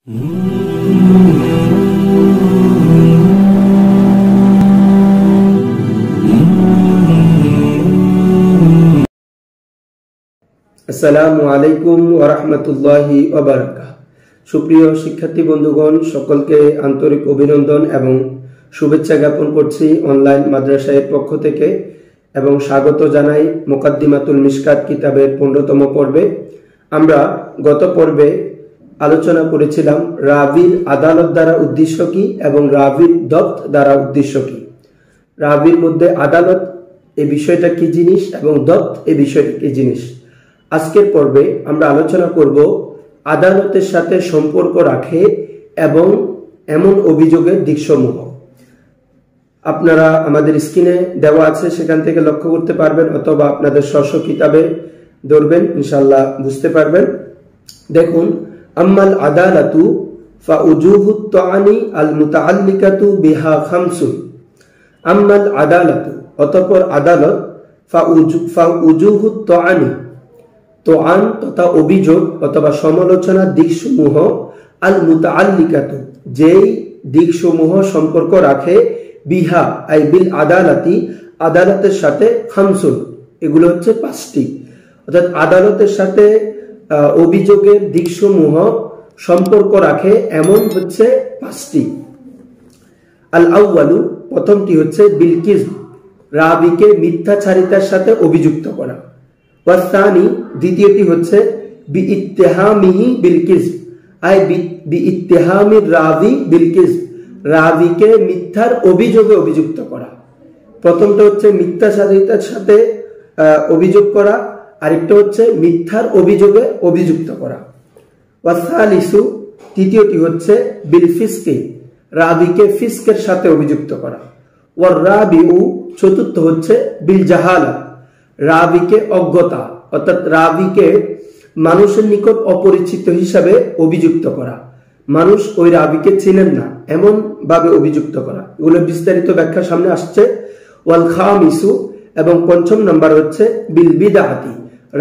আসসালামু আলাইকুম ওয়া রাহমাতুল্লাহি ওয়া বারাকাতুহু। সুপ্রিয় শিক্ষার্থী বন্ধুগণ, সকলকে আন্তরিক অভিনন্দন এবং শুভেচ্ছা জ্ঞাপন করছি অনলাইন মাদ্রাসার পক্ষ থেকে এবং স্বাগত জানাই মুকাদ্দিমাতুল মিশকাত কিতাবের 15তম পর্বে। আমরা গত পর্বে আলোচনা করেছিলাম রাবির আদালত দ্বারা উদ্দেশ্য কি এবং রাবির দপ্ত দ্বারা উদ্দেশ্য কি। রাবির মধ্যে আদালত এই বিষয়টা কি জিনিস এবং দপ্ত এই বিষয়টা কি জিনিস। আজকের পর্বে আমরা আলোচনা করব আদালতের সাথে সম্পর্ক রাখে এবং এমন অভিযোগের দিকসমূহ। আপনারা আমাদের স্ক্রিনে দেওয়া আছে, সেখান থেকে লক্ষ্য করতে পারবেন অথবা আপনাদের স্ব কিতাবে ধরবেন, ইনশাআল্লাহ বুঝতে পারবেন। দেখুন, আম্মাল আদালাতু ফাউজুহুত তাআনি আল মুতাআল্লিকাতু বিহা খামসুন। আম্মাল আদালাতু, অতঃপর আদালত, ফাউজুহুত তাআনি, তোয়ান তথা অভিযোগ অথবা সমালোচনার দিকসমূহ, আল মুতাআল্লিকাতু যেই দিকসমূহ সম্পর্ক রাখে, বিহা আই বিল আদালাতি আদালতের সাথে, খামসুন এগুলো হচ্ছে 5টি। অর্থাৎ আদালতের সাথে অভিযোগের দিকসমূহ সম্পর্ক রাখে এমন হচ্ছে 5টি। আল আউয়ালু, প্রথমটি হচ্ছে বিল কিযব, রাবিকে মিথ্যাচারিতার সাথে অভিযুক্ত করা। ওয়াসানি, দ্বিতীয়টি হচ্ছে বিইত্তিহামিহি বিল কিযব আই বিইত্তিহামির রাবি বিল কিযব, রাবিকে মিথ্যার অভিযোগে অভিযুক্ত করা। প্রথমটা হচ্ছে মিথ্যাচারিতার সাথে অভিযোগ করা, আরেকটা হচ্ছে মিথ্যার অভিযোগে অভিযুক্ত করা। ওয়াসালিসু, তৃতীয়টি হচ্ছে বিল ফিসকি, রাবিকে ফিসকের সাথে অভিযুক্ত করা। ওয়ার রাবিউ, চতুর্থ হচ্ছে বিল জাহালা, রাবিকে অজ্ঞতা অর্থাৎ রাবিকে মানুষের নিকট অপরিচিত হিসাবে অভিযুক্ত করা, মানুষ ওই রাবিকে চিনেন না এমন ভাবে অভিযুক্ত করা। এগুলো বিস্তারিত ব্যাখ্যা সামনে আসছে। ওয়াল খামিসু, এবং 5ম নাম্বার হচ্ছে বিল বিদআতি,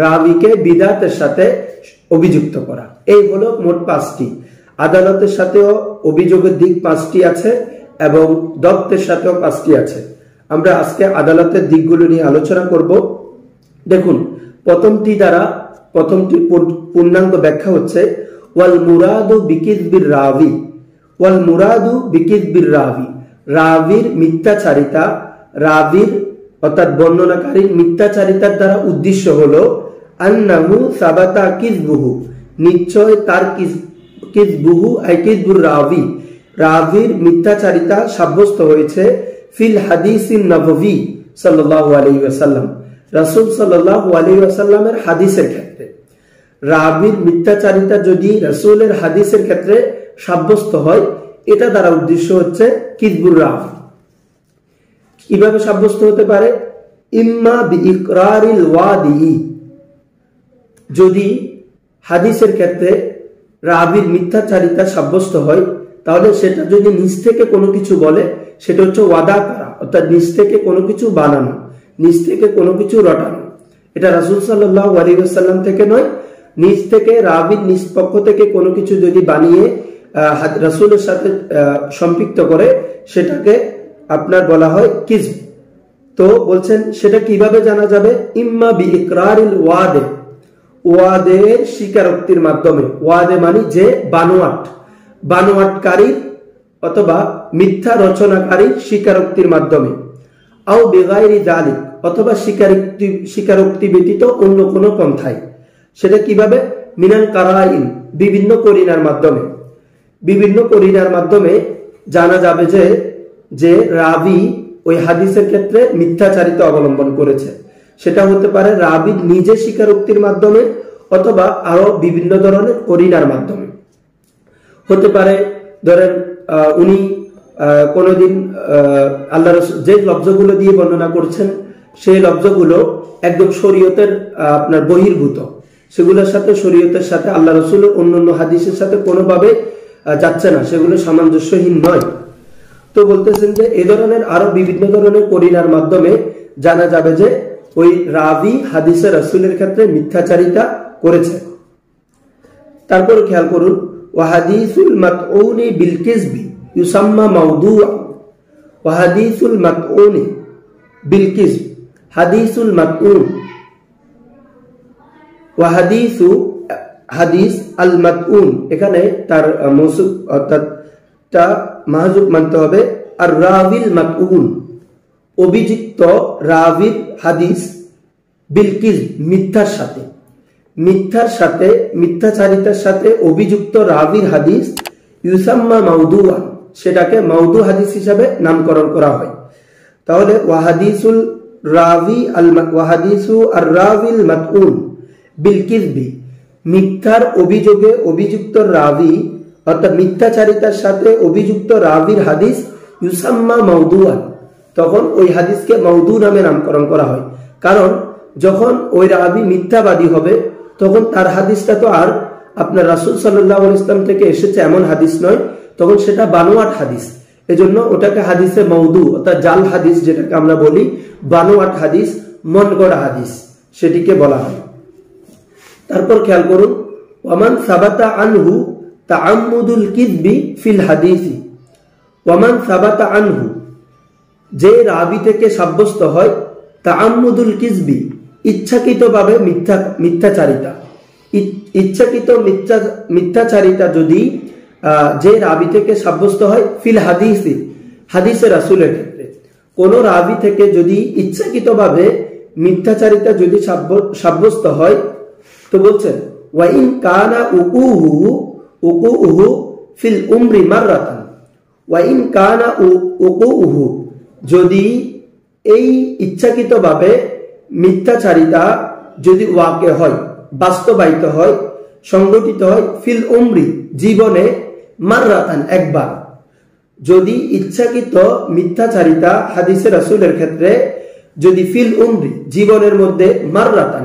রাবিকে বিদআতের সাথে অভিযুক্ত করা। এই হলো মোট 5টি। আদালতের সাথেও অভিযোগের দিক 5টি আছে এবং দপ্তের সাথেও 5টি আছে। আমরা আজকে আদালতের দিকগুলো নিয়ে আলোচনা করব। দেখুন, প্রথমটির পূর্ণাঙ্গ ব্যাখ্যা হচ্ছে ওয়াল মুরাদু বিকিযবির রাবি, ওয়াল মুরাদু বিকিযবির রাবি, রাবির মিথ্যাচারিতা, রাবির অর্থাৎ বর্ণনাকারীর মিথ্যাচারিতার দ্বারা উদ্দেশ্য হলো আন্নাহু সাবাতা কিযবুহু, নিশ্চয় তার কিযবুহু আই কিযবুর রাবি, রাবির মিথ্যাচারিতা সাব্যস্ত হয়েছে ফিল হাদিসিন নববী সাল্লাল্লাহু আলাইহি ওয়াসাল্লাম, রাসূল সাল্লাল্লাহু আলাইহি ওয়াসাল্লামের হাদিসের ক্ষেত্রে। রাবির মিথ্যাচারিতা যদি রাসূলের হাদিসের ক্ষেত্রে সাব্যস্ত হয়, এটা দ্বারা উদ্দেশ্য হচ্ছে কিযবুর রাবি। কিভাবে সাব্যস্ত হতে পারে? ইম্মা বিইকরারিল ওয়াদি, যদি হাদিসের ক্ষেত্রে রাবির মিথ্যাচারিতা সাব্যস্ত হয়, তাহলে সেটা যদি নিজ থেকে কোনো কিছু বলে, সেটা হচ্ছে ওয়াদা করা, অর্থাৎ নিজ থেকে কোনো কিছু বানানো, নিজ থেকে কোনো কিছু রটানো। এটা রাসূল সাল্লাল্লাহু আলাইহি ওয়াসাল্লাম থেকে নয়, নিজ থেকে রাবির নিজ পক্ষ থেকে কোনো কিছু যদি বানিয়ে রাসূলের সাথে সম্পৃক্ত করে, সেটাকে আপনার বলা হয় কিযব। তো বলছেন সেটা কিভাবে জানা যাবে? ইম্মা বিইকরারিল ওয়াদে, ওয়াদের স্বীকারোক্তির মাধ্যমে, ওয়াদে মানে যে বানোয়াটকারী অথবা মিথ্যা রচনাকারীর স্বীকারোক্তির মাধ্যমে, আও বিগাইরি যালিক, অথবা স্বীকারোক্তি ব্যতীত অন্য কোনো পন্থায়। সেটা কিভাবে? মিনাল কারাইন, বিভিন্ন করিনার মাধ্যমে। বিভিন্ন করিনার মাধ্যমে জানা যাবে যে রাবি ওই হাদিসের ক্ষেত্রে মিথ্যাচারিতা অবলম্বন করেছে। সেটা হতে পারে রাবি নিজে স্বীকারোক্তির মাধ্যমে অথবা আরো বিভিন্ন ধরনের করিনার মাধ্যমে। হতে পারে ধরেন উনি কোনোদিন আল্লাহ রাসূল যে লফজগুলো দিয়ে বর্ণনা করছেন, সেই লফজগুলো একদম শরীয়তের আপনার বহির্ভূত, সেগুলোর সাথে শরীয়তের সাথে আল্লাহ রাসূলের অন্যান্য হাদিসের সাথে কোনোভাবে যাচ্ছে না, সেগুলো সামঞ্জস্যহীন নয়। তো বলতেছেন যে এই ধরনের আরো বিভিন্ন ধরনের করিনার মাধ্যমে জানা যাবে যে ওই রাবি হাদিসে রাসূলের ক্ষেত্রে মিথ্যাচারিতা করেছে। তারপর খেয়াল করুন, ওয়া হাদিসুল মাতউনি বিল কিযবি ইউসাম্মা মাওদুআ ওয়া হাদিসুল মাতউনি বিল কিযব হাদিসুল মাতউন ওয়া হাদিস আল মাতউন এখানে তার মৌসুফ অর্থাৎ তা মাহজুব মানতে হবে আর রাবিল মাতউন অভিযুক্ত রাবির হাদিস বিল কিযব মিথ্যাচারিতার সাথে অভিযুক্ত রাবির হাদিস ইউসাম্মা মাউদুআ সেটাকে মাউদু হাদিস হিসাবে নামকরণ করা হয়। তাহলে ওয়াহাদিসু আর রাবিল মাতউন বিল কিযবি মিথ্যার অভিযোগে অভিযুক্ত রাবি অর্থাৎ মিথ্যাচারিতার সাথে অভিযুক্ত রাবির হাদিস ইউসাম্মা মাউদুআ তখন ওই হাদিসকে মাউদু নামে নামকরণ করা হয়। কারণ যখন ওই রাবি মিথ্যাবাদী হবে তখন তার হাদিসটা তো আর আপনার রাসূল সাল্লাল্লাহু আলাইহি ওয়াসাল্লাম থেকে এসেছে এমন হাদিস নয়, তখন সেটা বানোয়াট হাদিস। এজন্য ওটাকে হাদিসে মাউদু অর্থাৎ জাল হাদিস যেটাকে আমরা বলি, বানোয়াট হাদিস, মন গড়া হাদিস সেটিকে বলা হয়। তারপর খেয়াল করুন, ওয়ামান সাবাতা আনহু তাআম্মুদুল কিযবি ফিল হাদিসি ওয়ামান সাবাতা আনহু যে রাবি থেকে সাব্যস্ত হয় তাআম্মুদুল কিযবি ইচ্ছাকৃতভাবে মিথ্যাচারিতা যদি যে রাবি থেকে সাব্যস্ত হয় ফিল হাদিসি হাদিসে রাসূলের ক্ষেত্রে কোন রাবি থেকে যদি ইচ্ছাকৃতভাবে মিথ্যাচারিতা যদি সাব্যস্ত হয় তো বলছেন ওয়া ইন কানা উকুহু ফিল উমরি মাররাতান ওয়া ইন কানা উকুহু যদি এই ইচ্ছাকৃতভাবে মিথ্যাচারিতা যদি ওয়াকে হয়, বাস্তবায়িত হয়, সংগঠিত হয় ফিল উমরি জীবনে মাররাতান একবার, যদি ইচ্ছাকৃত মিথ্যাচারিতা হাদিসে রাসূলের ক্ষেত্রে যদি ফিল উমরি জীবনের মধ্যে মাররাতান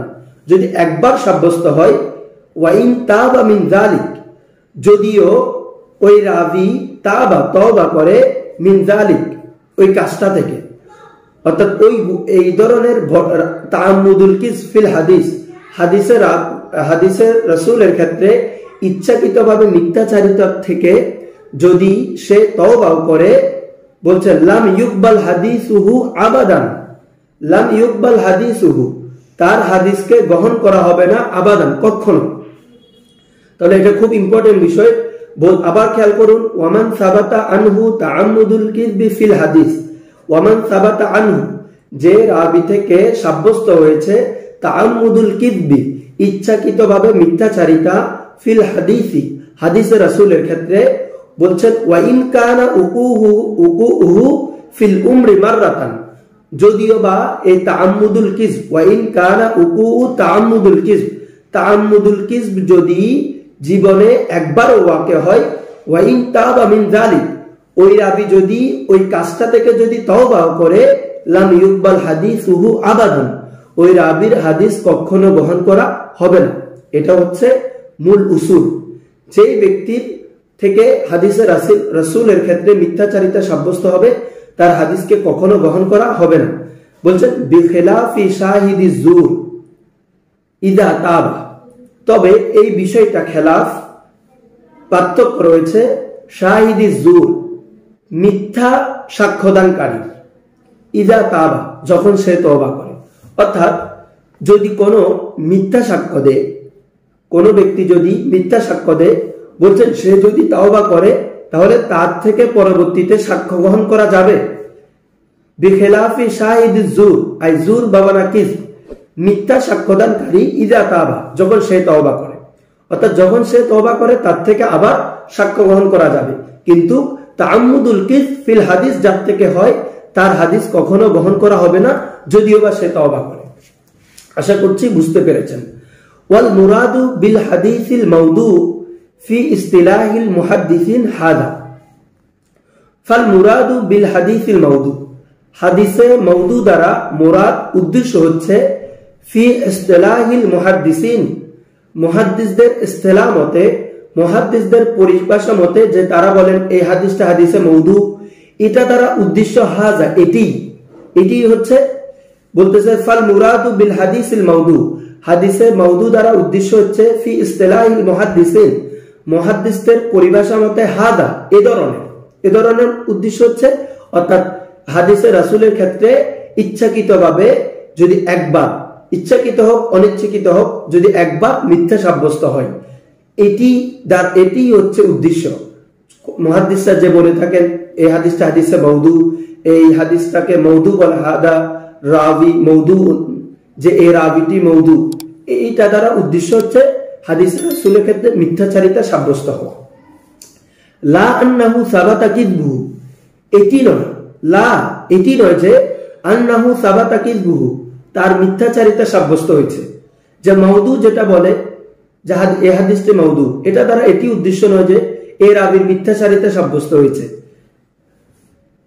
যদি একবার সাব্যস্ত হয় ওয়া ইন তাবা মিন যালিক যদিও ওই রাবি তওবা করে মিন যালিক ওই কাজটা থেকে, অর্থাৎ এই ধরনের তাআম্মুদুল কিযব ফিল হাদিসের রাসূলের ক্ষেত্রে ইচ্ছাকৃতভাবে মিথ্যাচারিতা থেকে যদি সে তওবা করে, বলছেন লাম ইউকবাল হাদিসুহু আবাদান, লাম ইউকবাল হাদিসুহু তার হাদিসকে গ্রহণ করা হবে না আবাদান কখনো। তাহলে এটা খুব ইম্পর্টেন্ট বিষয়। আবার খেয়াল করুন, ওয়ামান সাবাতা আনহু তাআম্মুদুল কিযবি ফিল হাদিস ওয়ামান সাবাতা আনহু যে রাবি থেকে সাব্যস্ত হয়েছে তাআম্মুদুল কিযবি ইচ্ছাকৃতভাবে মিথ্যাচারিতা ফিল হাদিসি হাদিসে রাসূলের ক্ষেত্রে, বলছেন ওয়া ইন কানা উকুহু ফিল উমরি মাররাতান যদিও বা এই তাআম্মুদুল কিযব ওয়া ইন কানা উকুহু তাআম্মুদুল কিযব যদি জীবনে একবার ওয়াকে হয় ওয়া ইন তাবা মিন যালিক ওই রাবি যদি ওই কাজটা থেকে যদি তওবা করে লাম ইউকবাল হাদিসুহু আবাদান ওই রাবির হাদিস কখনো গ্রহণ করা হবে না। এটা হচ্ছে মূল উসুল। যেই ব্যক্তির থেকে হাদিসে রাসূলের ক্ষেত্রে মিথ্যাচারিতা সাব্যস্ত হবে তার হাদিসকে কখনো গ্রহণ করা হবে না। বলছেন বিখিলাফি শাহিদি জুর ইদা তাবা, তবে এই বিষয়টা খেলাফ পার্থক্য রয়েছে শাহিদি জুর মিথ্যা সাক্ষ্যদানকারী ইদা তাবা যখন সে তওবা করে, অর্থাৎ যদি কোনো মিথ্যা সাক্ষ্য দেয়, কোনো ব্যক্তি যদি মিথ্যা সাক্ষ্য দেয়, বলছেন সে যদি তওবা করে তাহলে তার থেকে পরবর্তীতে সাক্ষ্য গ্রহণ করা যাবে। বিখিলাফি শাহিদি জুর আই জুর বাবানা কিযব মিথ্যা সাক্ষ্যদানকারী ইদা তাবা যখন সে তওবা করে, অর্থাৎ যখন সে তওবা করে তার থেকে আবার সাক্ষ্য গ্রহণ করা যাবে। কিন্তু তাআম্মুদুল কিযব ফিল হাদিস যার থেকে হয় তার হাদিস কখনো গ্রহণ করা হবে না যদিও বা সে তওবা করে। আশা করছি বুঝতে পেরেছেন। ওয়াল মুরাদু বিল হাদিসিল মাউদু ফি ইসতিলাহিল মুহাদ্দিসিন হাদা, ফাল মুরাদু বিল হাদিসিল মাউদু হাদিসে মাউদু দ্বারা মুরাদ উদ্দেশ্য হচ্ছে ফি ইসতিলাহিল মুহাদ্দিসিন মুহাদ্দিসদের ইসতিলাহ মতে, মুহাদ্দিসদের পরিভাষা মতে যে তারা বলেন এই হাদিসটা হাদিসে মাউদু, এটা দ্বারা উদ্দেশ্য হাজা এটি হচ্ছে বলতেছে ফাল মুরাদু বিল হাদিসিল মাউদু হাদিসে মাউদু দ্বারা উদ্দেশ্য হচ্ছে ফি ইসতিলাহিল মুহাদ্দিসিন মুহাদ্দিসদের পরিভাষা মতে হাদা এ ধরনের উদ্দেশ্য হচ্ছে, অর্থাৎ হাদিসে রাসূলের ক্ষেত্রে ইচ্ছাকৃতভাবে যদি একবার, ইচ্ছাকৃত হোক অনিচ্ছাকৃত হোক, যদি একবার মিথ্যা সাব্যস্ত হয়, এটি হচ্ছে উদ্দেশ্য। মুহাদ্দিসরা যে বলে থাকেন এই হাদিসটা হাদিসে মওদু, এই হাদিসটাকে মওদু বলা, হাদা রাবি মওদু, যে এই রাবিটি মওদু, এইটা দ্বারা উদ্দেশ্য হচ্ছে হাদিসে রাসূলের ক্ষেত্রে মিথ্যাচারিতা সাব্যস্ত হওয়া। লা আন্নাহু সাবাতা কিযবুহু, এটি নয় যে আন্নাহু সাবাতা কিযবুহু, তার মিথ্যাচারিতা সাব্যস্ত হয়েছে। যে মওদু যেটা বলে যে এই হাদিসটি মওদু, এটা দ্বারা এটি উদ্দেশ্য নয় যে এই রাবীর মিথ্যাচারিতা সাব্যস্ত হয়েছে।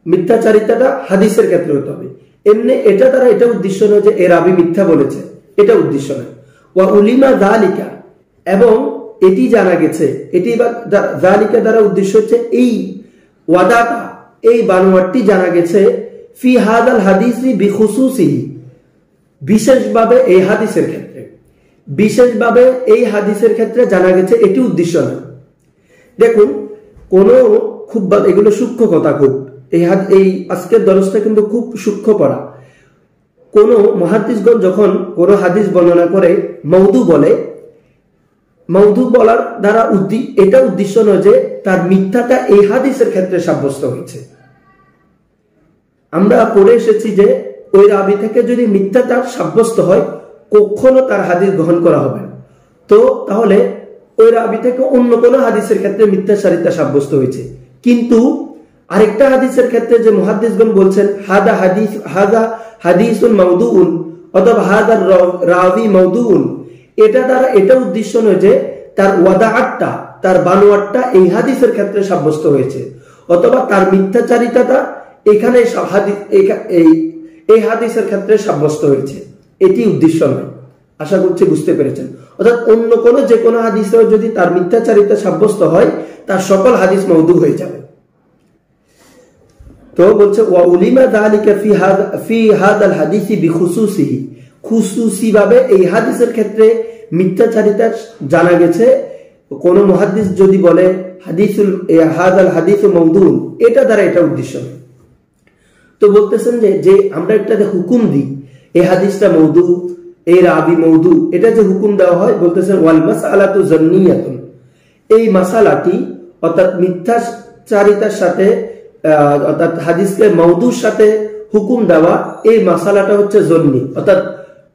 মিথ্যাচারিতাটা হাদিসের ক্ষেত্রে হতে হবে, এমনি এটা দ্বারা এটা উদ্দেশ্য নয় যে এই রাবী মিথ্যা বলেছে, এটা উদ্দেশ্য নয়। ওয়া উলিমা যালিকা, এবং এটি জানা গেছে, এটি যালিকা দ্বারা উদ্দেশ্য হচ্ছে এই ওয়াদাটা, এই বানোয়াটটি জানা গেছে ফি হাদাল হাদিসি বিখুসুসিহি, বিশেষভাবে এই হাদিসের ক্ষেত্রে, বিশেষভাবে এই হাদিসের ক্ষেত্রে জানা গেছে, এটি উদ্দেশ্য নয়। দেখুন কোন খুব, এগুলো সূক্ষ্ম কথা, খুব এই আজকের দরসটা কিন্তু খুব সূক্ষ্ম পড়া। কোন মুহাদ্দিসগণ যখন কোন হাদিস বর্ণনা করে মওদু বলে, মওদু বলার দ্বারা এটা উদ্দেশ্য নয় যে তার মিথ্যাটা এই হাদিসের ক্ষেত্রে সাব্যস্ত হয়েছে। আমরা পড়ে এসেছি যে ওই রাবী থেকে যদি মিথ্যাটা সাব্যস্ত হয়, কখনো তার হাদিস গ্রহণ করা হবে না। তো তাহলে ওই রাবী থেকে অন্য কোন হাদিসের ক্ষেত্রে মিথ্যাচারিতা সাব্যস্ত হয়েছে। কিন্তু আরেকটা হাদিসের ক্ষেত্রে যে মুহাদ্দিসগণ বলছেন হাদা হাদিসুন মাউদুউন, অথবা হাদা রাবী মাউদুউন, এটা দ্বারা এটা উদ্দেশ্য নয় যে তার ওয়াদাআতটা, তার বানোয়াটটা এই হাদিসের ক্ষেত্রে সাব্যস্ত হয়েছে, অথবা তার মিথ্যাচারিতাটা এখানে এই হাদিসের ক্ষেত্রে সাব্যস্ত হয়েছে, এটি উদ্দেশ্য নয়। আশা করছি বুঝতে পেরেছেন। অর্থাৎ অন্য কোনো যে কোনো হাদিসেও যদি তার মিথ্যাচারিতা সাব্যস্ত হয়, তার সকল হাদিস মওদু হয়ে যাবে। তো বলছে ওয়া উলিমা যালিকা ফি হাদাল হাদিসি বিখুসুসিহি, খুসুসি ভাবে এই হাদিসের ক্ষেত্রে মিথ্যাচারিতা জানা গেছে। কোন মুহাদ্দিস যদি বলে হাদাল হাদিসু মাউদুন, এটা দ্বারা এটা উদ্দেশ্য নয়। তো বলতেছেন যে আমরা একটা হুকুম দিই এই হাদিসটা মওদু, এই রাবী মওদু, এটা যে হুকুম দেওয়া হয়, বলতেছেন ওয়াল মাসআলাতু জান্নিয়াতুন, এই মাসালাটি অর্থাৎ মিথ্যাচারিতার সাথে, অর্থাৎ হাদিসকে মওদুর সাথে হুকুম দেওয়া, এই মাসালাটা হচ্ছে জন্নি, অর্থাৎ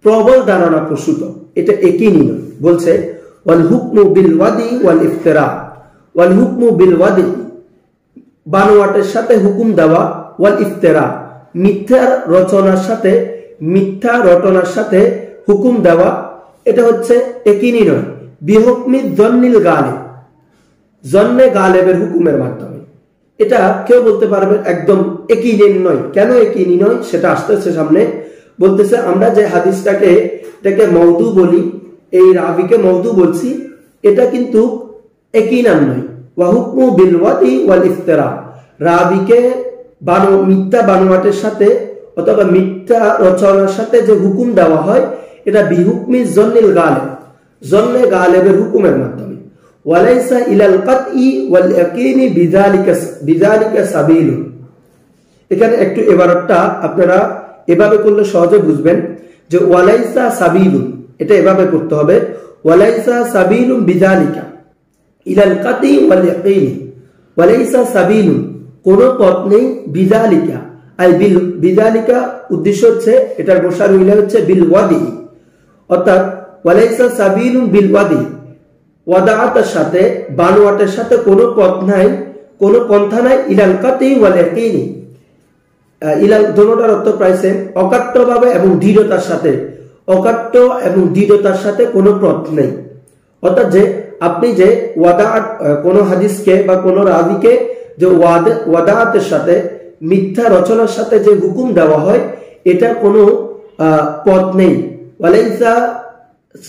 প্রবল ধারণা প্রসূত, এটা একই নয়। বলছে ওয়াল হুকমু বিল ওয়াদি ওয়াল ইফতিরা, ওয়াল হুকমু বিল ওয়াদি, বানোয়াটের সাথে হুকুম দেওয়া, ওয়াল ইফতিরা, মিথ্যা রটনার সাথে হুকুম দেওয়া, এটা হচ্ছে একই নয়। বিহুকমি জন্নিল গালিব, জন্নে গালেবের হুকুমের মাধ্যমে, এটা কেউ বলতে পারবে একদম একই নয়। কেন একই নয় সেটা আসতেছে সামনে। বলতেছে আমরা যে হাদিসটাকে মওদু বলি, এই রাবিকে মওদু বলছি, এটা কিন্তু একই নাম নয়। ওয়া হুকমু বিল ওয়াদি ওয়াল ইফতিরা, রাবিকে মিথ্যা বানোয়াটের সাথে অথবা মিথ্যা রচনার সাথে যে হুকুম দেওয়া হয়, এটা বিহুকমি জন্নিল গালেব, জন্নে গালেবের হুকুমের মাধ্যমে। ওয়ালাইসা ইলাল কাতই ওয়াল ইয়াকিনি বিযালিকা সাবিলুন। এখানে একটু এবারটা আপনারা এভাবে করলে সহজে বুঝবেন যে ওয়ালাইসা সাবিলুন, এটা এভাবে করতে হবে, ওয়ালাইসা সাবিলুন বিযালিকা ইলাল কাতই ওয়াল ইয়াকিনি, ওয়ালাইসা সাবিলুন, কোন পথ নেই, বিযালিকা আই বিযালিকা উদ্দেশ্য হচ্ছে এটার বসার হইলে হচ্ছে বিল ওয়াদি, অর্থাৎ ওয়ালাইসা সাবিলুন বিল ওয়াদি, ওয়াদাআতের সাথে বানোয়াটের সাথে কোনো পথ নাই, কোনো পন্থা নাই, ইলাল কাতই ওয়াল ইয়াকিনি, ইলাল দোনোটার অর্থ প্রাইসে অকাট্যভাবে এবং দৃঢ়তার সাথে, অকাট্য এবং দৃঢ়তার সাথে কোনো পথ নেই। অর্থাৎ যে আপনি যে ওয়াদাআত, কোন হাদিসকে বা কোন রাবিকে যে ওয়াদাআতের সাথে, মিথ্যা রচনার সাথে যে হুকুম দেওয়া হয়, এটা কোনো পথ নেই। ওয়ালাইসা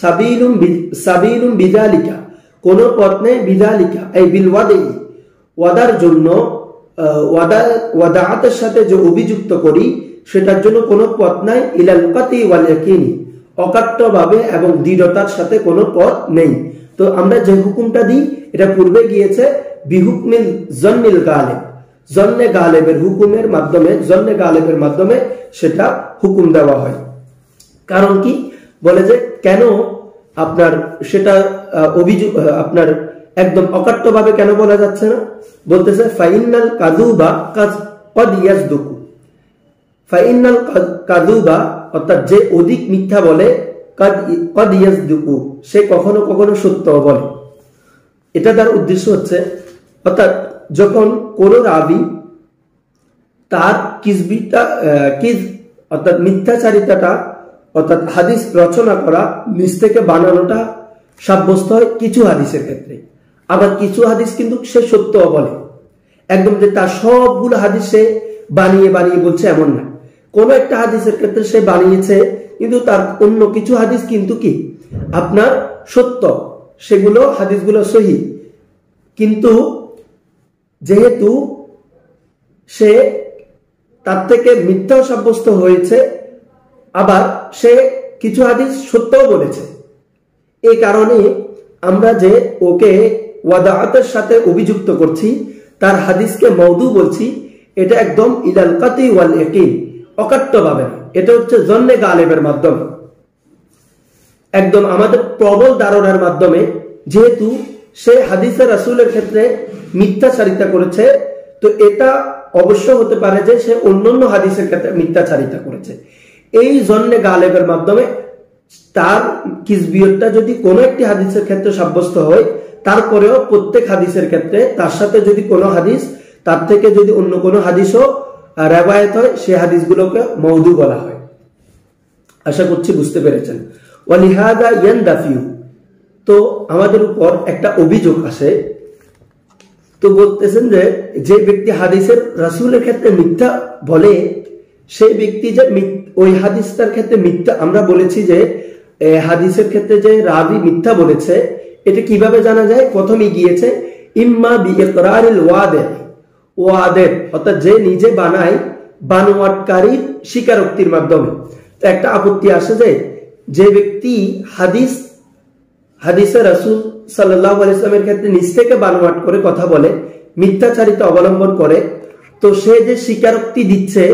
সাবিলুন বিযালিকা, কোনো পথ নেই, বিযালিকা এই বিল ওয়াদি, ওয়াদার জন্য, ওয়াদাআতের সাথে যে অভিযুক্ত করি সেটার জন্য কোনো পথ নাই, ইলাল কাতই ওয়াল ইয়াকিনি, অকাট্যভাবে এবং দৃঢ়তার সাথে কোনো পথ নেই। তো আমরা যে হুকুমটা দিই এটা পূর্বে গিয়েছে বিহুকমিল জন্নিল গালেব, জন্নে গালেবের হুকুমের মাধ্যমে, জন্নে গালেবের মাধ্যমে সেটা হুকুম দেওয়া হয়। কারণ কি বলে যে কেন আপনার সেটা অভিযোগ আপনার একদম অকাট্যভাবে কেন বলা যাচ্ছে না, বলতেছে ফাইনাল কাযুবা কদ ইয়াসদুকু, ফাইনাল কাযুবা অর্থাৎ যে অধিক মিথ্যা বলে, কদ ইয়াসদুকু সে কখনো কখনো সত্য বলে। এটা তার উদ্দেশ্য হচ্ছে অর্থাৎ যখন কোন রাবী তার কিজ অর্থাৎ মিথ্যাচারিতাটা অর্থাৎ হাদিস রচনা করা নিজ থেকে বানানোটা সাব্যস্ত হয় কিছু হাদিসের ক্ষেত্রে, আবার কিছু হাদিস কিন্তু সে সত্য বলে, একদম যে তার সবগুলো হাদিস সে বানিয়ে বানিয়ে বলছে এমন না। কোন একটা হাদিসের ক্ষেত্রে সে বানিয়েছে কিন্তু তার অন্য কিছু হাদিস কিন্তু কি আপনার সত্য, সেগুলো হাদিসগুলো সহিহ, কিন্তু যেহেতু সে তার থেকে মিথ্যা সাব্যস্ত হয়েছে, আবার সে কিছু হাদিস সত্যও বলেছে, এই কারণে আমরা যে ওকে ওয়াদাআতের সাথে অভিযুক্ত করছি, তার হাদিসকে মওদু বলছি, এটা একদম ইলাল কাতি ওয়াল ইয়াকিন, অকাট্যভাবে না, এটা হচ্ছে জন্নে গালেবের মাধ্যমে, একদম আমাদের প্রবল ধারণার মাধ্যমে। যেহেতু সে হাদিসে রাসূলের ক্ষেত্রে মিথ্যাচারিতা করেছে, তো এটা অবশ্য হতে পারে যে সে অন্যান্য হাদিসের ক্ষেত্রে মিথ্যাচারিতা করেছে। এই জন্নে গালেবের মাধ্যমে তার কিসবিয়তটা যদি কোনো একটি হাদিসের ক্ষেত্রে সাব্যস্ত হয়, তারপরেও প্রত্যেক হাদিসের ক্ষেত্রে তার সাথে যদি কোনো হাদিস তার থেকে যদি অন্য কোনো হাদিসও রেওয়ায়েত হয়, সে হাদিসগুলোকে মওদু বলা হয়। আশা করছি বুঝতে পেরেছেন। ওয়ালিহাদা ইয়ানদাফিউ, তো আমাদের উপর একটা অভিযোগ আসে, তো বলতেছেন যে যে ব্যক্তি হাদিসের রাসূলের ক্ষেত্রে মিথ্যা বলে, সেই ব্যক্তি যে ওই হাদিসটার ক্ষেত্রে মিথ্যা, আমরা বলেছি যে হাদিসের ক্ষেত্রে যে রাবী মিথ্যা বলেছে এটা কিভাবে জানা যায়, প্রথমে গিয়েছে ইম্মা বিইকরারিল ওয়াদে অর্থাৎ যে নিজে বানায় বানোয়াটকারীর স্বীকারোক্তির মাধ্যমে। তো একটা আপত্তি আসে যে ব্যক্তি হাদিসে রাসূল সাল্লাল্লাহু আলাইহি ওয়াসাল্লামের ক্ষেত্রে নিজ থেকে বানোয়াট করে কথা বলে, মিথ্যাচারিতা অবলম্বন করে, তো সে যে স্বীকারোক্তি দিচ্ছে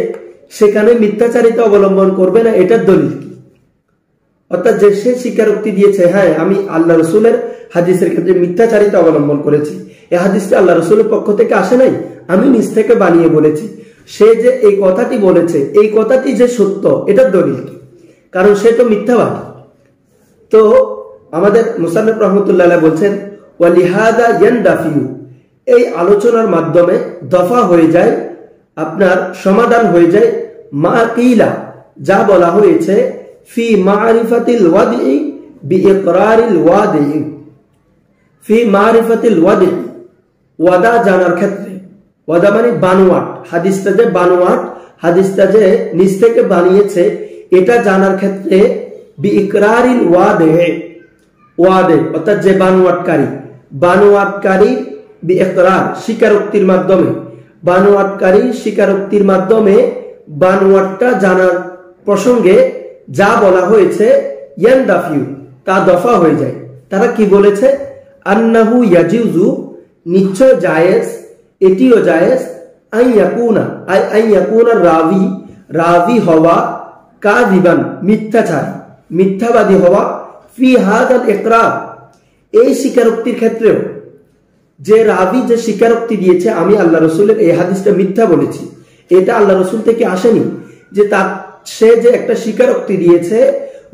সেখানে মিথ্যাচারিতা অবলম্বন করবে না, এটার দলিল কি? অর্থাৎ যে সে স্বীকারোক্তি দিয়েছে হ্যাঁ আমি আল্লাহ রসুলের হাদিসের ক্ষেত্রে মিথ্যাচারিতা অবলম্বন করেছি, এই হাদিসটি আল্লাহ রসুলের পক্ষ থেকে আসে নাই, আমি নিজ থেকে বানিয়ে বলেছি, সে যে এই কথাটি বলেছে এই কথাটি যে সত্য, এটার দলিল কি? কারণ সে তো মিথ্যাবাদী। তো আমাদের মুসান্নিফ রাহমাতুল্লাহ আলাইহি বলছেন ওয়ালিহাদা ইয়ানদাফিউ, এই আলোচনার মাধ্যমে দফা হয়ে যায়, আপনার সমাধান হয়ে যায় মা কিলা, যা বলা হয়েছে ফি মারিফাতিল ওয়াদি বিইকরারিল ওয়াদি, ফি মারিফাতিল ওয়াদি, ওয়াদা জানার ক্ষেত্রে, ওয়াদা মানে বানোয়াট, হাদিসটা যে বানোয়াট, হাদিসটা যে নিজ থেকে বানিয়েছে এটা জানার ক্ষেত্রে বিইকরারিল ওয়াদে অর্থাৎ যে বানোয়াটকারী বিইকরার স্বীকারোক্তির মাধ্যমে, বানোয়াটকারী স্বীকারোক্তির মাধ্যমে বানোয়াটটা জানার প্রসঙ্গে যা বলা হয়েছে ইয়ানদাফিউ, তা দফা হয়ে যায়। তারা কি বলেছে? আন্নাহু ইয়াজুজু, নিশ্চয় জায়েজ, এটিও জায়েজ, আইয়াকুনা রাবি হওয়া, কাযিবান মিথ্যাচারী, মিথ্যাবাদী হওয়া, ফি হাযাল ইকরার, এই স্বীকারোক্তির ক্ষেত্রেও যে রাবি যে স্বীকারোক্তি দিয়েছে আমি আল্লাহ রসুলের এই হাদিসটা মিথ্যা বলেছি, এটা আল্লাহ রসুল থেকে আসেনি, যে তার সে যে একটা স্বীকারোক্তি দিয়েছে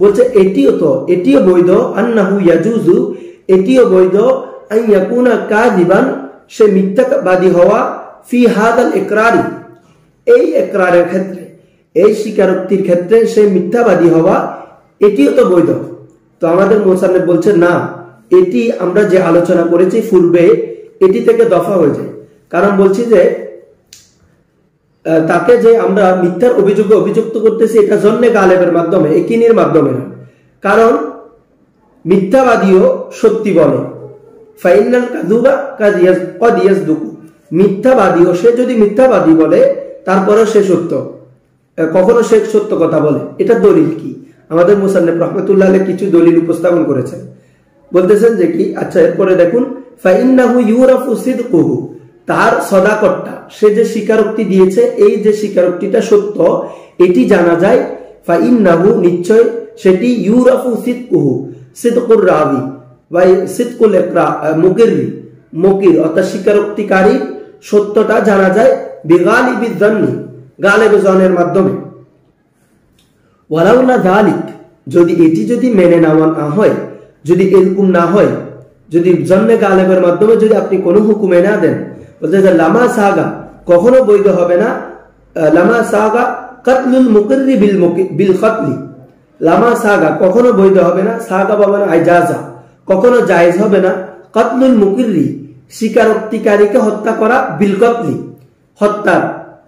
বলছে এটিও বৈধ, আন্নাহু ইয়াজুজু, এটিও বৈধ, আইয়াকুনা কাযিবান, সে মিথ্যাবাদী হওয়া, ফি হাযাল ইকরারি, এই ইকরারের ক্ষেত্রে, এই স্বীকারোক্তির ক্ষেত্রে সে মিথ্যাবাদী হওয়া, এটিও তো বৈধ। তো আমাদের মুসান্নিফ বলছে না, এটি আমরা যে আলোচনা করেছি পূর্বে এটি থেকে দফা হয়ে যায়। কারণ বলছি যে তাকে যে আমরা মিথ্যার অভিযোগে অভিযুক্ত করতেছি এটা জন্নে গালেবের মাধ্যমে, একিনের মাধ্যমে না। কারণ মিথ্যাবাদীও সত্যি বলে, ফাইনাল কাযুবা কদ ইয়াসদুকু, মিথ্যাবাদীও সে যদি মিথ্যাবাদী বলে তারপরেও সে সত্য, কখনো সে সত্য কথা বলে, এটা দলিল কি? আমাদের মুসান্নিফ রাহমাতুল্লাহ আলাইহি কিছু দলিল উপস্থাপন করেছেন। বলতেছেন যে কি, আচ্ছা এরপরে দেখুন, ফাইন্নাহু ইউরাফু সিদকুহু, তার সদাকতটা, সে যে স্বীকারোক্তি দিয়েছে এই যে স্বীকারোক্তিটা সত্য এটি জানা যায়। ফাইন্নাহু, নিশ্চয় সেটি, ইউরাফু সিদকুহু, সিদকুর রাবি বা সিদকুল ইকরা মুকিরি, মুকির অর্থাৎ স্বীকারোক্তিকারী সত্যটা জানা যায় বিগালিবি যান্নি, গালেবে জনের মাধ্যমে। ওয়ালাউলা যালিক, যদি এটি যদি মেনে নেওয়া না হয়, যদি এরকম না হয়, যদি জন্নে গালেবের মাধ্যমে যদি আপনি কোনো হুকুমে না দেন, বলতে যে লামা সাগা, কখনো বৈধ হবে না, লামা সাগা কাতলুল মুকিরি বিল কাতলি, লামা সাগা কখনো বৈধ হবে না, সাগা বাবা না আইজাজা, কখনো জায়েজ হবে না, কাতলুল মুকিরি স্বীকারোক্তিকারীকে হত্যা করা, বিল কাতলি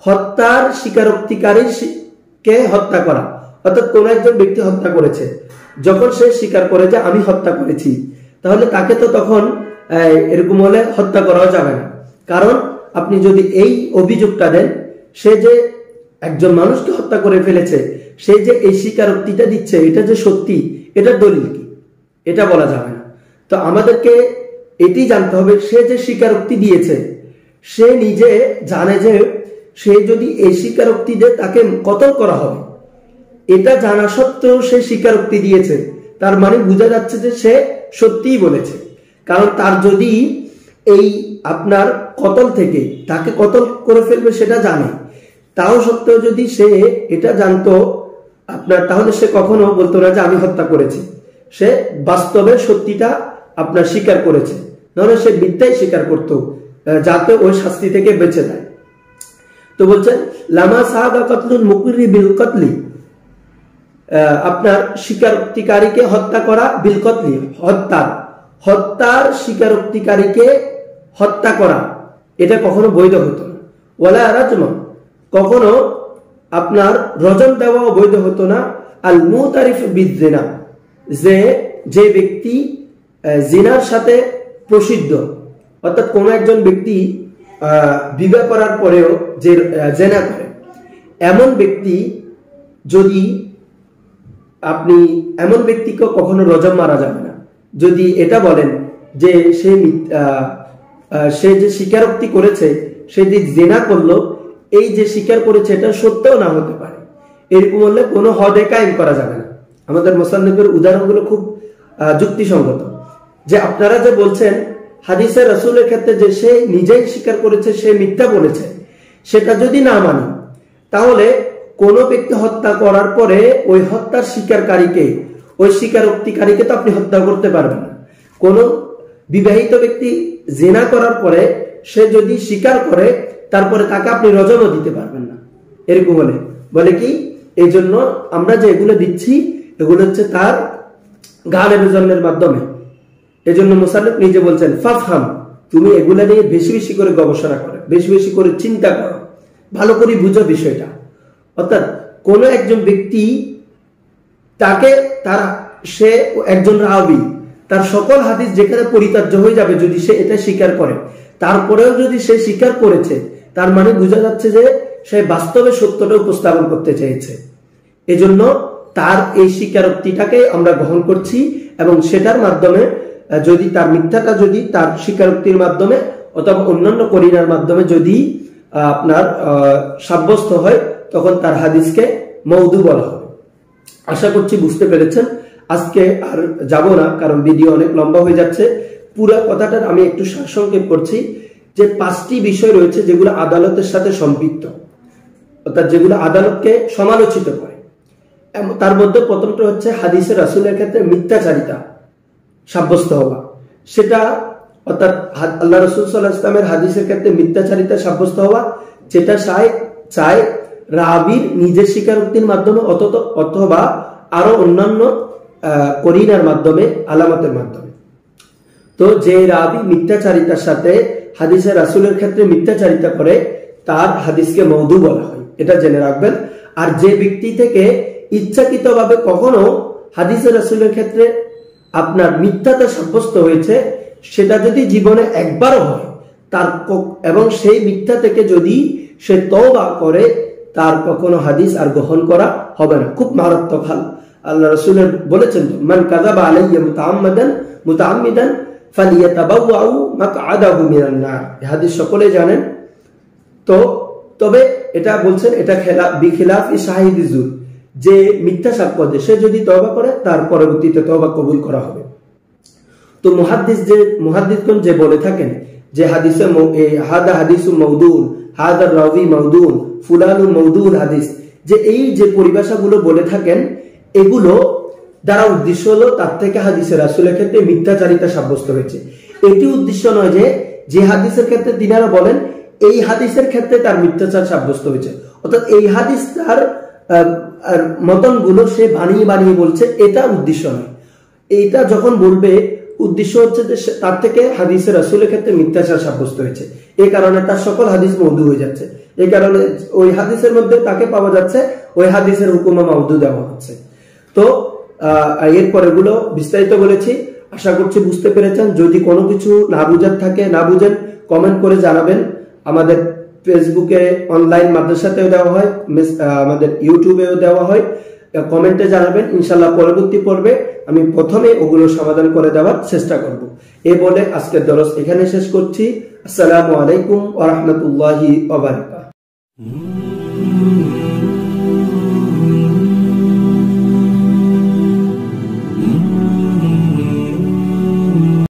হত্যার স্বীকারোক্তিকারীকে হত্যা করা, অর্থাৎ কোন একজন ব্যক্তি হত্যা করেছে, যখন সে স্বীকার করে যে আমি হত্যা করেছি, তাহলে তাকে তো তখন এরকম হলে হত্যা করাও যাবে না। কারণ আপনি যদি এই অভিযোগটা দেন, সে যে একজন মানুষকে হত্যা করে ফেলেছে, সে যে এই স্বীকারোক্তিটা দিচ্ছে এটা যে সত্যি, এটার দলিল কি, এটা বলা যাবে না। তো আমাদেরকে এটি জানতে হবে, সে যে স্বীকারোক্তি দিয়েছে সে নিজে জানে যে সে যদি এই স্বীকারোক্তি দেয় তাকে কতল করা হবে, এটা জানা সত্ত্বেও সে স্বীকারোক্তি দিয়েছে, তার মানে বোঝা যাচ্ছে যে সে সত্যিই বলেছে। কারণ তার যদি এই আপনার কতল থেকে তাকে কতল করে ফেলবে সেটা জানে, তাও সত্ত্বেও যদি সে এটা জানতো আপনার, তাহলে সে কখনো বলতো না যে আমি হত্যা করেছি, সে বাস্তবে সত্যিটা আপনার স্বীকার করেছে, নাহলে সে মিথ্যাই স্বীকার করতো যাতে ওই শাস্তি থেকে বেঁচে যায়। তো বলছেন লামা সাহাদা কাতলুল মুকিরি বিল কাতলি, আপনার স্বীকারোক্তিকারীকে হত্যা করা, বিল কাতলি হত্যার স্বীকারোক্তিকারীকে হত্যা করা, এটা কখনো বৈধ হতো না। ওয়ালা রাজমা, কখনো আপনার রজম দেওয়াও বৈধ হতো না। আল মুতারিফ বিজিনা, যে ব্যক্তি জিনার সাথে প্রসিদ্ধ, অর্থাৎ কোন একজন ব্যক্তি বিবাহ করার পরেও যে জেনা করে, এমন ব্যক্তি যদি আপনি এমন ব্যক্তিকে কখনো রজম মারা যাবে না। যদি এটা বলেন যে সে যে স্বীকারোক্তি করেছে, সে যে জেনা করলো, এই যে স্বীকার করেছে এটা সত্যও না হতে পারে, এরকম হলে কোনো হদে কায়েম করা যাবে না। আমাদের মুসান্নিফের উদাহরণগুলো খুব যুক্তিসঙ্গত, যে আপনারা যে বলছেন হাদিসে রাসূলের ক্ষেত্রে যে সে নিজেই স্বীকার করেছে সে মিথ্যা বলেছে, সেটা যদি না মানি, তাহলে কোনো ব্যক্তি হত্যা করার পরে ওই হত্যার স্বীকারকারীকে, ওই স্বীকারোক্তিকারীকে তো আপনি হত্যা করতে পারবেন না। কোনো বিবাহিত ব্যক্তি জিনা করার পরে সে যদি স্বীকার করে, তারপরে তাকে আপনি রজমও দিতে পারবেন না। এরকম বলে কি, এই জন্য আমরা যে এগুলো দিচ্ছি এগুলো হচ্ছে তার গালেবে জন্মের মাধ্যমে। এই জন্য মুসান্নিফ নিজে বলছেন ফাফহাম, তুমি এগুলা নিয়ে বেশি বেশি করে গবেষণা করো, বেশি বেশি করে চিন্তা করো, ভালো করে বুঝো বিষয়টা। অর্থাৎ কোন একজন ব্যক্তি তাকে সে একজন রাবি, তার সকল হাদিস যেখানে পরিত্যাজ্য হয়ে যাবে যদি সে এটা স্বীকার করে, তারপরেও যদি সে স্বীকার করেছে, তার মানে বোঝা যাচ্ছে যে সে বাস্তবে সত্যটা উপস্থাপন করতে চেয়েছে। এজন্য তার এই স্বীকারোক্তিটাকে আমরা গ্রহণ করছি, এবং সেটার মাধ্যমে যদি তার মিথ্যাটা যদি তার স্বীকারোক্তির মাধ্যমে অথবা অন্যান্য করিনার মাধ্যমে যদি আপনার সাব্যস্ত হয়, তখন তার হাদিসকে মওদু বলা হবে। আশা করছি বুঝতে পেরেছেন। আজকে আর যাব না, কারণ ভিডিও অনেক লম্বা হয়ে যাচ্ছে। পুরো কথাটার আমি একটু সারসংক্ষেপ করছি, যে 5টি বিষয় রয়েছে যেগুলো আদালতের সাথে সম্পৃক্ত, অর্থাৎ যেগুলো আদালতকে সমালোচিত করে। তার মধ্যে প্রথমটা হচ্ছে হাদিসে রাসূলের ক্ষেত্রে মিথ্যাচারিতা সাব্যস্ত হওয়া। সেটা অর্থাৎ আল্লাহ রাসূল সাল্লাল্লাহু আলাইহি ওয়াসাল্লামের হাদিসের ক্ষেত্রে মিথ্যাচারিতা সাব্যস্ত হওয়া, যেটা চায় রাবীর নিজের স্বীকারোক্তির মাধ্যমে অথবা আরো অন্যান্য করিনার মাধ্যমে, আলামতের মাধ্যমে। তো যে রাবী মিথ্যাচারিতার সাথে হাদিসে রাসূলের ক্ষেত্রে মিথ্যাচারিতা করে, তার হাদিসকে মওদু বলা হয়, এটা জেনে রাখবেন। আর যে ব্যক্তি থেকে ইচ্ছাকৃতভাবে কখনো হাদিসে রাসূলের ক্ষেত্রে আপনার মিথ্যাটা সাব্যস্ত হয়েছে, সেটা যদি জীবনে একবারও হয় তার, এবং সেই মিথ্যা থেকে যদি সে তওবা করে, তার কখনো হাদিস আর গ্রহণ করা হবে না। খুব মারাত্মক হাল। আল্লাহ রাসূল বলেছেন, মান কাযাবা আলাইয়া মুতাআম্মাদান মুতাআম্মিদান ফালিয়াতাবাওয়াউ মাকআদাহু মিনান নার। এই হাদিস সকলে জানেন। তো তবে এটা বলছেন এটা বিখিলাফি শাহিদি যুর, যে মিথ্যা সাক্ষ্য দেয় সে যদি তওবা করে তার পরবর্তীতে তওবা কবুল করা হবে। তো মুহাদ্দিসগণ যে বলে থাকেন যে হাদিসে হাদা হাদিসু মাউদুন, হাদা রাবি মাউদুন, ফুলানু মাউদুল হাদিস, যে এই যে পরিভাষাগুলো বলে থাকেন এগুলো দ্বারা উদ্দেশ্য হলো তার থেকে হাদিসে রাসূলের ক্ষেত্রে মিথ্যাচারিতা সাব্যস্ত হয়েছে। এটি উদ্দেশ্য নয় যে হাদিসের ক্ষেত্রে তিনারা বলেন এই হাদিসের ক্ষেত্রে তার মিথ্যাচার সাব্যস্ত হয়েছে, অর্থাৎ এই হাদিস তার মতনগুলো সে বানিয়ে বলছে, এটা উদ্দেশ্য নয়। এইটা যখন বলবে উদ্দেশ্য হচ্ছে যে তার থেকে হাদিসের রাসূলের ক্ষেত্রে মিথ্যাচার সাব্যস্ত হয়েছে, এই কারণে তার সকল হাদিস মওদু হয়ে যাচ্ছে। এই কারণে ওই হাদিসের মধ্যে তাকে পাওয়া যাচ্ছে, ওই হাদিসের হুকুমে মাউদু দেওয়া হচ্ছে। তো এরপরে গুলো বিস্তারিত বলেছি, আশা করছি বুঝতে পেরেছেন। যদি কোনো কিছু না বুঝেন কমেন্ট করে জানাবেন। আমাদের ফেসবুকে অনলাইন মাদ্রাসাতেও দেওয়া হয়, আমাদের ইউটিউবেও দেওয়া হয়, কমেন্টে জানাবেন। ইনশাআল্লাহ পরবর্তী পর্বে আমি প্রথমে ওগুলো সমাধান করে দেওয়ার চেষ্টা করব। এই বলে আজকের দরস এখানে শেষ করছি। আসসালামু আলাইকুম ওয়া রাহমাতুল্লাহি ওয়া বারাকাতুহু।